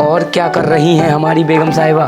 और क्या कर रही हैं हमारी बेगम साहिबा?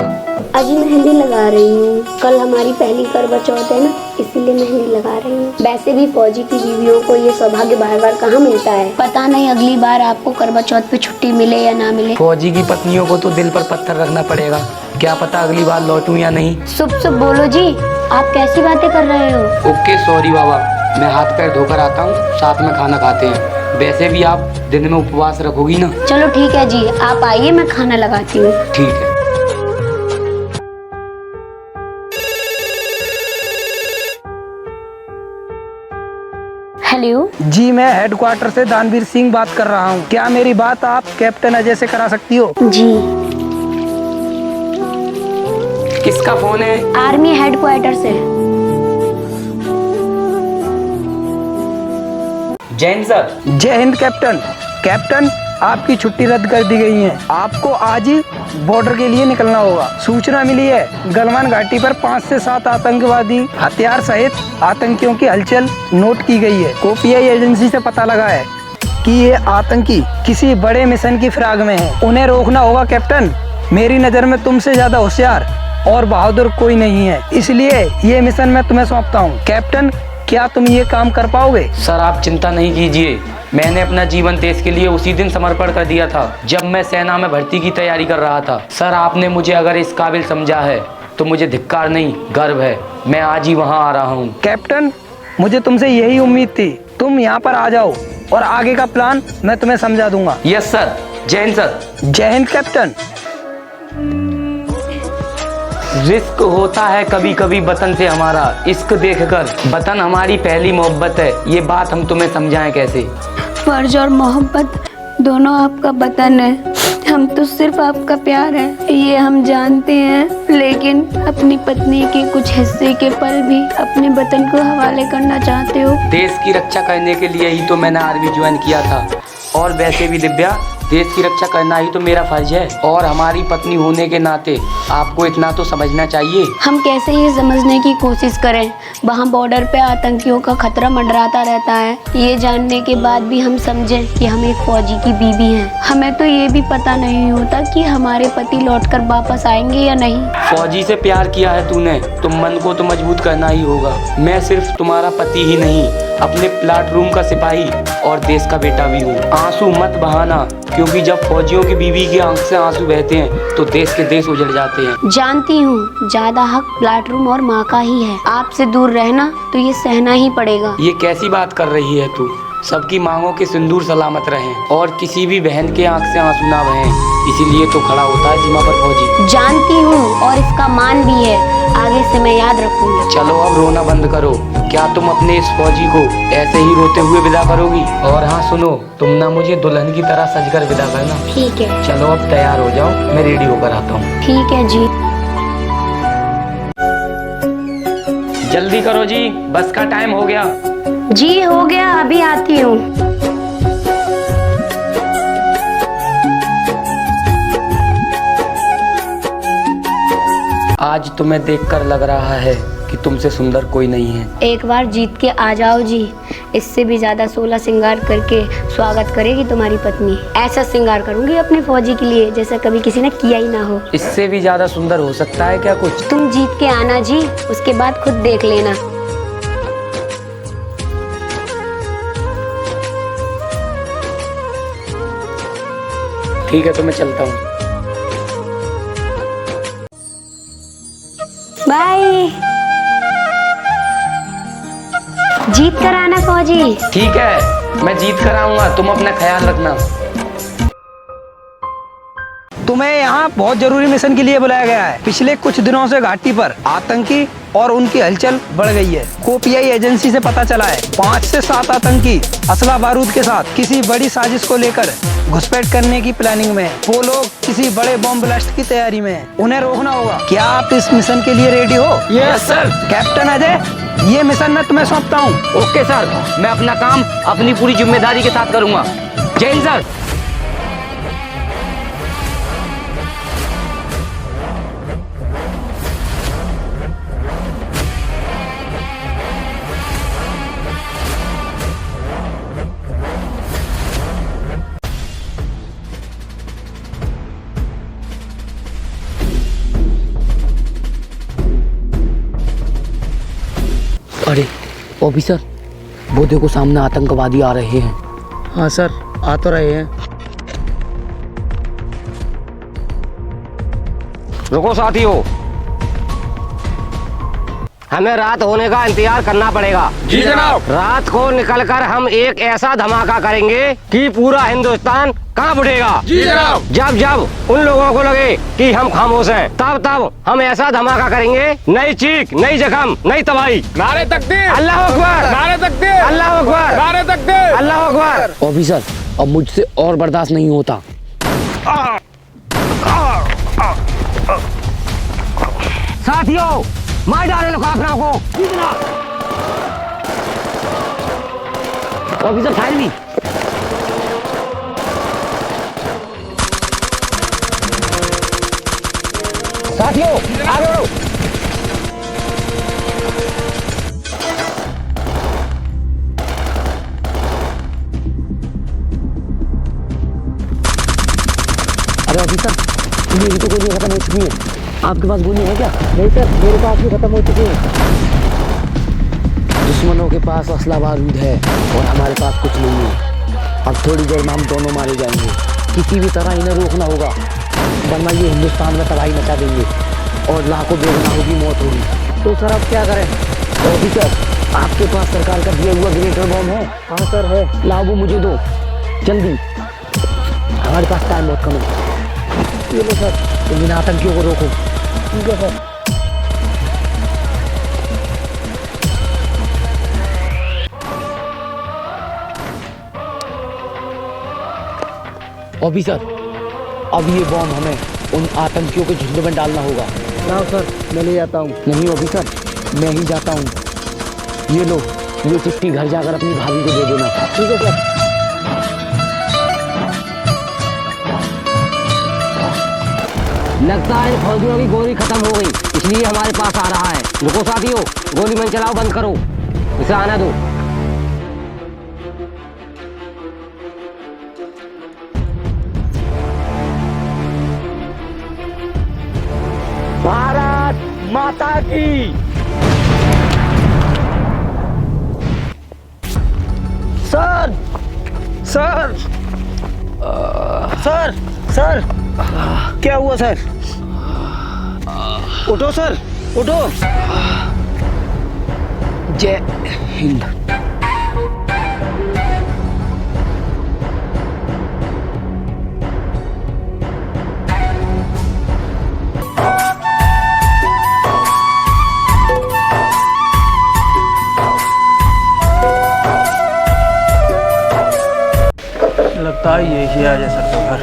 अजी मेहंदी लगा रही हूँ। कल हमारी पहली करवा चौथ है ना, इसीलिए मेहंदी लगा रही हूँ। वैसे भी फौजी की बीवियों को ये सौभाग्य बार बार कहाँ मिलता है। पता नहीं अगली बार आपको करवा चौथ पे छुट्टी मिले या ना मिले। फौजी की पत्नियों को तो दिल पर पत्थर रखना पड़ेगा, क्या पता अगली बार लौटूं या नहीं। शुभ शुभ बोलो जी, आप कैसी बातें कर रहे हो। ओके सॉरी बाबा, मैं हाथ पैर धोकर आता हूँ, साथ में खाना खाते हैं। वैसे भी आप दिन में उपवास रखोगी ना? चलो ठीक है जी, आप आइए, मैं खाना लगाती हूँ। ठीक है। हेलो जी, मैं हेडक्वार्टर से दानवीर सिंह बात कर रहा हूँ। क्या मेरी बात आप कैप्टन अजय से करा सकती हो? जी। किसका फोन है? आर्मी हेडक्वार्टर से। जैन सर। जय हिंद कैप्टन। कैप्टन, आपकी छुट्टी रद्द कर दी गई है। आपको आज ही बॉर्डर के लिए निकलना होगा। सूचना मिली है गलवान घाटी पर 5 से 7 आतंकवादी हथियार सहित आतंकियों की हलचल नोट की गई है। खुफिया एजेंसी से पता लगा है कि ये आतंकी किसी बड़े मिशन की फिराक में है। उन्हें रोकना होगा कैप्टन। मेरी नजर में तुमसे ज्यादा होशियार और बहादुर कोई नहीं है, इसलिए ये मिशन मैं तुम्हें सौंपता हूँ। कैप्टन, क्या तुम ये काम कर पाओगे? सर आप चिंता नहीं कीजिए, मैंने अपना जीवन देश के लिए उसी दिन समर्पण कर दिया था जब मैं सेना में भर्ती की तैयारी कर रहा था। सर आपने मुझे अगर इस काबिल समझा है तो मुझे धिक्कार नहीं गर्व है। मैं आज ही वहाँ आ रहा हूँ। कैप्टन, मुझे तुमसे यही उम्मीद थी। तुम यहाँ पर आ जाओ और आगे का प्लान मैं तुम्हें समझा दूंगा। Yes sir. जय हिंद सर। जय हिंद कैप्टन। रिस्क होता है कभी कभी वतन से हमारा, इश्क देखकर वतन हमारी पहली मोहब्बत है। ये बात हम तुम्हें समझाएं कैसे? फर्ज और मोहब्बत दोनों आपका वतन है, हम तो सिर्फ आपका प्यार है ये हम जानते हैं, लेकिन अपनी पत्नी के कुछ हिस्से के पल भी अपने वतन को हवाले करना चाहते हो। देश की रक्षा करने के लिए ही तो मैंने आर्मी ज्वाइन किया था। और वैसे भी दिव्या, देश की रक्षा करना ही तो मेरा फर्ज है। और हमारी पत्नी होने के नाते आपको इतना तो समझना चाहिए। हम कैसे ये समझने की कोशिश करें, वहाँ बॉर्डर पे आतंकियों का खतरा मंडराता रहता है। ये जानने के बाद भी हम समझें कि हम एक फौजी की बीवी हैं। हमें तो ये भी पता नहीं होता कि हमारे पति लौटकर वापस आएंगे या नहीं। फौजी से प्यार किया है तूने तो मन को तो मजबूत करना ही होगा। मैं सिर्फ तुम्हारा पति ही नहीं, अपने प्लाट रूम का सिपाही और देश का बेटा भी हूँ। आंसू मत बहाना, क्योंकि जब फौजियों की बीवी की आंख से आंसू बहते हैं तो देश के देश उजड़ जाते हैं। जानती हूँ ज्यादा हक प्लाट रूम और माँ का ही है। आपसे दूर रहना तो ये सहना ही पड़ेगा। ये कैसी बात कर रही है तू? सबकी मांगों के सिंदूर सलामत रहें और किसी भी बहन के आंख से आंसू ना बहें, इसीलिए तो खड़ा होता है सीमा पर फौजी। जानती हूँ और इसका मान भी है, आगे से मैं याद रखूंगी। चलो अब रोना बंद करो। क्या तुम अपने इस फौजी को ऐसे ही रोते हुए विदा करोगी? और हाँ सुनो, तुम ना मुझे दुल्हन की तरह सजकर विदा करना। ठीक है। चलो अब तैयार हो जाओ, मैं रेडी होकर आता हूँ। ठीक है जी। जल्दी करो जी, बस का टाइम हो गया। जी हो गया, अभी आती हूँ। आज तुम्हें देखकर लग रहा है कि तुमसे सुंदर कोई नहीं है। एक बार जीत के आ जाओ जी, इससे भी ज्यादा 16 श्रृंगार करके स्वागत करेगी तुम्हारी पत्नी। ऐसा श्रृंगार करूंगी अपने फौजी के लिए जैसा कभी किसी ने किया ही ना हो। इससे भी ज्यादा सुंदर हो सकता है क्या कुछ? तुम जीत के आना जी, उसके बाद खुद देख लेना। ठीक है तो मैं चलता हूँ। बाय। जीत कर आना फौजी। ठीक है, मैं जीत कर आऊंगा, तुम अपना ख्याल रखना। तुम्हें यहाँ बहुत जरूरी मिशन के लिए बुलाया गया है। पिछले कुछ दिनों से घाटी पर आतंकी और उनकी हलचल बढ़ गई है। खुफिया एजेंसी से पता चला है 5 से 7 आतंकी असला बारूद के साथ किसी बड़ी साजिश को लेकर घुसपैठ करने की प्लानिंग में है। वो लोग किसी बड़े बॉम्ब ब्लास्ट की तैयारी में हैं। उन्हें रोकना होगा। क्या आप इस मिशन के लिए रेडी हो? Yes sir. कैप्टन अजय, ये मिशन मैं तुम्हें सौंपता हूँ। ओके सर, मैं अपना काम अपनी पूरी जिम्मेदारी के साथ करूंगा। जय हिंद सर। अरे ऑफिसर, वो देखो सामने आतंकवादी आ रहे हैं। हाँ सर, आ तो रहे हैं। रुको साथियों, हमें रात होने का इंतजार करना पड़ेगा। जी जनाब। रात को निकलकर हम एक ऐसा धमाका करेंगे कि पूरा हिंदुस्तान कांप उठेगा। जी जनाब। जब जब उन लोगों को लगे कि हम खामोश हैं, तब तब हम ऐसा धमाका करेंगे, नई चीख, नई जख्म, नई तबाही। नारे तकबीर, अल्लाह अकबर, नारे तकबीर, अल्लाह अकबर, नारे तकबीर, अल्लाह अकबर। ऑफिसर, अब मुझसे और बर्दाश्त नहीं होता। साथियों, मार डाले लो काफिरों को। ऑफिसर फायर भी। साथियों, आगे बढ़ो। अरे ऑफिसर, मेरी तो गोली खत्म हो चुकी है। आपके पास गोली है क्या? नहीं सर, मेरे पास भी खत्म हो चुकी है। दुश्मनों के पास असला बारूद है और हमारे पास कुछ नहीं है। अब थोड़ी देर में हम दोनों मारे जाएंगे। किसी भी तरह इन्हें रोकना होगा, वरना ये हिंदुस्तान में तबाही मचा देंगे और लाखों बेगुनाहों की मौत होगी। तो सर अब क्या करें? ऑफिसर, आपके पास सरकार का दिया हुआ ग्रेनेड बम है? हाँ सर है। लाओ वो मुझे दो जल्दी, हमारे पास टाइम बहुत कम है। ये लो सर, तुम इन आतंकियों को रोको। ठीक है सर। ऑफिसर, अब ये बॉम्ब हमें उन आतंकियों के झुंड में डालना होगा। लाओ सर, मैं ले जाता हूँ। नहीं ऑफिसर, मैं ही जाता हूँ। ये लो, ये चिट्ठी घर जाकर अपनी भाभी को दे देना। ठीक है सर। लगता है फौजियों की गोली खत्म हो गई, इसलिए हमारे पास आ रहा है। रुको साथियों, गोली मन चलाओ बंद करो, इसे आने दो। भारत माता की। सर, सर, सर, सर, क्या हुआ सर? उठो सर, उठो। जय हिंद। लगता है यही आ जाए सर का घर।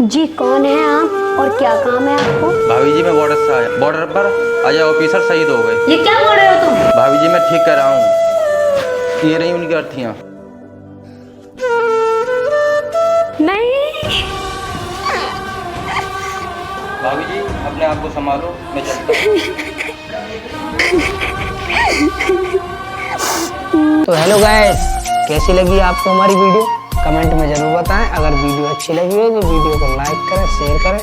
जी कौन है आप और क्या काम है आपको? भाभी जी, मैं बॉर्डर से आया। बॉर्डर पर अजय ऑफिसर शहीद हो गए। ये क्या बोल रहे हो तुम? भाभी जी, मैं ठीक कर रहा हूँ। ये रही उनकी अर्थियाँ। नहीं। भाभी जी, अपने आप को संभालो, मैं चलता हूँ। तो हेलो गाइस, कैसी लगी आपको हमारी वीडियो? कमेंट में ज़रूर बताएं। अगर वीडियो अच्छी लगी हो तो वीडियो को लाइक करें, शेयर करें।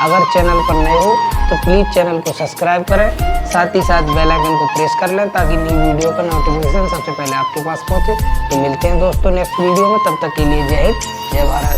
अगर चैनल पर नए हो तो प्लीज़ चैनल को सब्सक्राइब करें, साथ ही साथ बेल आइकन को प्रेस कर लें ताकि नई वीडियो का नोटिफिकेशन सबसे पहले आपके पास पहुंचे। तो मिलते हैं दोस्तों नेक्स्ट वीडियो में, तब तक के लिए जय हिंद, जय भारत।